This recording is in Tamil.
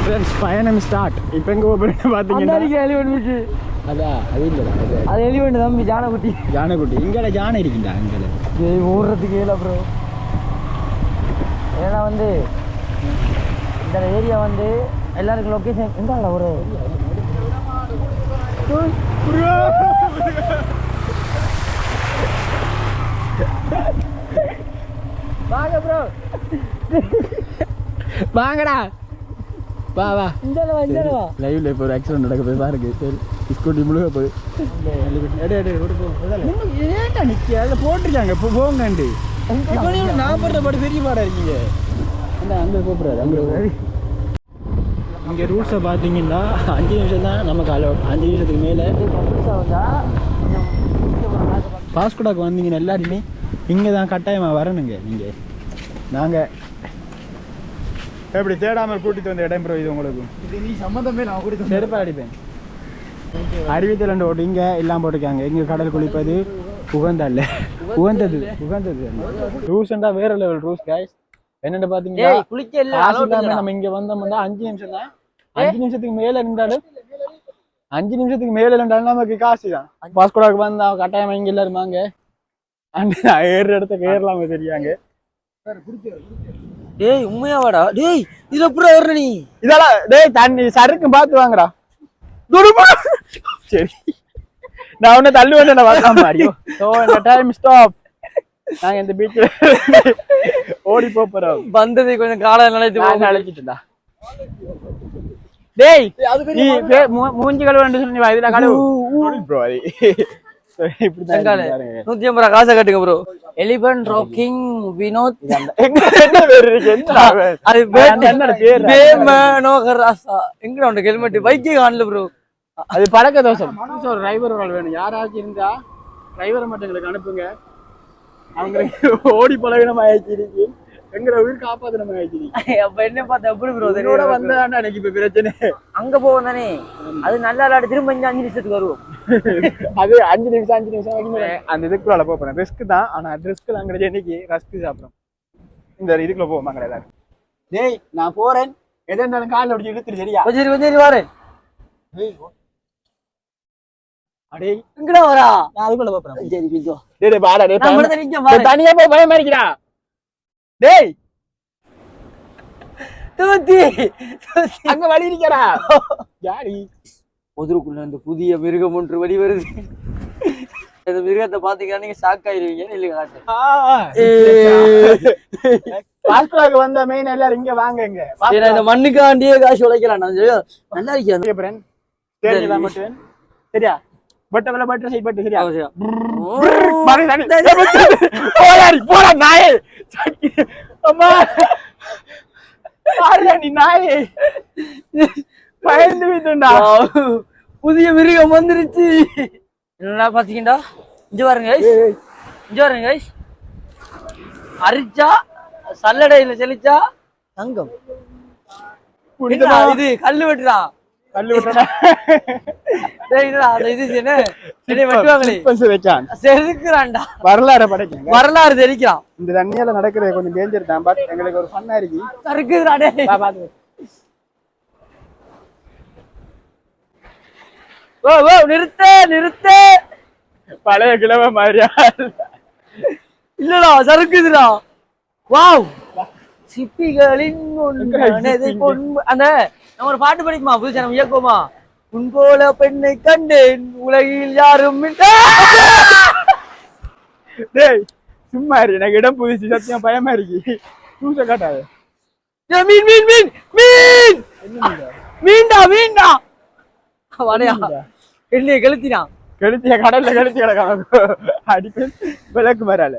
ஃப்ரெண்ட்ஸ் பயணம் ஸ்டார்ட். இப்போ எங்கே போகிறேன்னு பார்த்தீங்கன்னா எலிவெண்ட் அதான் அது இல்லை அது எலிவெண்ட் தம்பி ஜானகுட்டி ஜானகுட்டி இங்கே ஜானை இருக்குண்டா இங்கே ஓடுறதுக்கு இல்லை ப்ரோ. ஏன்னா வந்து இந்த ஏரியா வந்து எல்லாருக்கும் லொக்கேஷன் எங்கே ஒரு வாங்க ப்ரோ வாங்கடா வா வா இந்த வா லைவ்ல இப்போ ஒரு ஆக்சிடென்ட் நடக்க போய் பாருங்க. சரி ஸ்கூட்டி முழுக போய் ஏன்டா நிற்க அதில் போட்டிருக்காங்க இப்போ போங்கண்டு இப்போ நான் போடுற பாடு பெரிய பாடாக இருக்கீங்க. அந்த அங்கே கூப்பிட்றாரு அங்கே இங்கே ரூல்ஸை பார்த்தீங்கன்னா 5 நிமிஷம் தான் நமக்கு அலோட். 5 நிமிஷத்துக்கு மேலே பாஸ்கோடாக்கு வந்தீங்கன்னா எல்லாருமே இங்கே தான் கட்டாயமாக வரணுங்க. நீங்கள் நாங்கள் எப்படி தேடாமல் கூட்டிகிட்டு வந்த இடம் ப்ரோ இது உங்களுக்கு இது நீ சம்மந்தமே நான் கூட்டிட்டு செருப்பா அடிப்பேன். அறிவித்தல் ஓட்டு இங்கே எல்லாம் போட்டிருக்காங்க. இங்கே கடல் குளிப்பது உகந்தல்ல உகந்தது ரூல்ஸ்ண்டா வேற லெவல் ரூல்ஸ் கைஸ். என்னென்னு பார்த்தீங்கன்னா நம்ம இங்கே வந்தோம்னா 5 நிமிஷம் தான். 5 நிமிஷத்துக்கு மேலே இருந்தாலும் 5 நிமிஷத்துக்கு மேலே இருந்தாலும் நமக்கு காசு தான். பாஸ்கோடாக்கு வந்தா கட்டாயமாக இங்கே எல்லாரும் வாங்க. ஏறுற இடத்துக்கு ஏறலாம தெரியாங்க. டேய் உண்மையாவாடா டேய் இதுல புற வர்ற நீ இதெல்லாம் டேய் தண்ணி சறுக்கு பார்த்து வாங்கடா. சரி நான் உன்னை தள்ளி வந்து நான் வரலாம் மாரியோ. ஸோ இந்த டைம் ஸ்டாப். நாங்கள் இந்த பீச்சில் ஓடி போகிறோம். வந்தது கொஞ்சம் காலம் நினைச்சு அழைச்சிட்டுடா. டேய் நீ மூஞ்சி கழுவு சொன்னி இதுல கழுவு ப்ரோ. அது இப்படி 150 ரூபா காசை கட்டுங்க ப்ரோ. எலிபென்ட் ராக்கிங் வினோத் எங்க உண்டு ஹெல்மெட் பைக்கே காணல ப்ரோ. அது பழக்க தோஷம். ஒரு டிரைவர் வேணும். யாராச்சும் இருந்தா டிரைவரை மட்டும் எங்களுக்கு அனுப்புங்க. அவங்களுக்கு ஓடி பழகினம் ஆயிடுச்சு. எங்களை உயிர் காப்பாத்தினம் ஆயிடுச்சு. அப்ப என்ன பார்த்தா எப்படி ப்ரோ இதோட வந்தாண்டா எனக்கு இப்ப பிரச்சனை. அங்க போவோம் தானே அது நல்லா விளையாடு. திரும்ப 5 நிமிஷத்துக்கு வருவோம். அது 5 நிமிஷம் அந்த இதுக்குள்ள போறேன். ரிஸ்க் தான். ஆனா ரிஸ்க் தான் கிடையாது. இன்னைக்கு ரஸ்க் சாப்பிடும். இந்த இதுக்குள்ள போவாங்க எல்லாரும். டேய் நான் போறேன். எதை இருந்தாலும் காலில் ஒடிச்சு இழுத்துரு. சரியா கொஞ்சம் வரேன். அடே எங்கடா வரா? நான் அதுக்குள்ள போறேன். சரி கொஞ்சம் டேய் பாடா டேய் தனியா போய் பயமா இருக்கடா. டேய் தூத்தி அங்க வழி இருக்கடா. யாரி முதலுக்குள்ள அந்த புதிய மிருகம் ஒன்று வழி வருது. இந்த மிருகத்தை பாத்தீங்கன்னா நீங்க ஷாக் ஆயிருவீங்க. இல்ல காட்டு பாஸ்கோடாக்கு வந்த மெயின் எல்லாரும் இங்க வாங்குங்க. இந்த மண்ணுக்காண்டியே காசு உழைக்கலாம். நல்லா இருக்கேன். சரியா பட்டவல பட்ட சைட் பட்டு சரியா போடா நாயே. அம்மா நீ நாயே பயந்து விட்டுண்டா. புதிய மிருகம் வந்துருச்சு. என்ன பாத்தீங்கடா இங்க பாருங்க இங்க பாருங்க கைஸ். அரிச்சா சல்லடையில செலிச்சா தங்கம். இது கல்லு வெட்டுறா. கல்லு வெட்டுறா. வரலாறு படைக்கும். வரலாறு தெரிக்கிறான். இந்த தண்ணியால நடக்கிறது கொஞ்சம் டேஞ்சர் தான். பட் எங்களுக்கு ஒரு ஃபன்னா இருக்கு. நிறுத்த பழைய கிழமை மாதிரியா இல்லடா சறுக்குதுடா. வாவ் சிப்பிகளின் அந்த நம்ம ஒரு பாட்டு படிக்குமா புதுசா நம்ம இயக்குமா உன் போல பெண்ணை கண்டேன் உலகில் யாரும். டேய் சும்மா இரு. எனக்கு இடம் புதுசு சத்தியம் பயமா இருக்கு. தூச காட்டாது. மீன் மீன் மீன் மீன் மீன்டா மீன்டா வரையா என்னைய கெளுத்தியா கடல்ல கெளுத்தி கிடக்காம அடிப்பேன் விளக்கு வரால.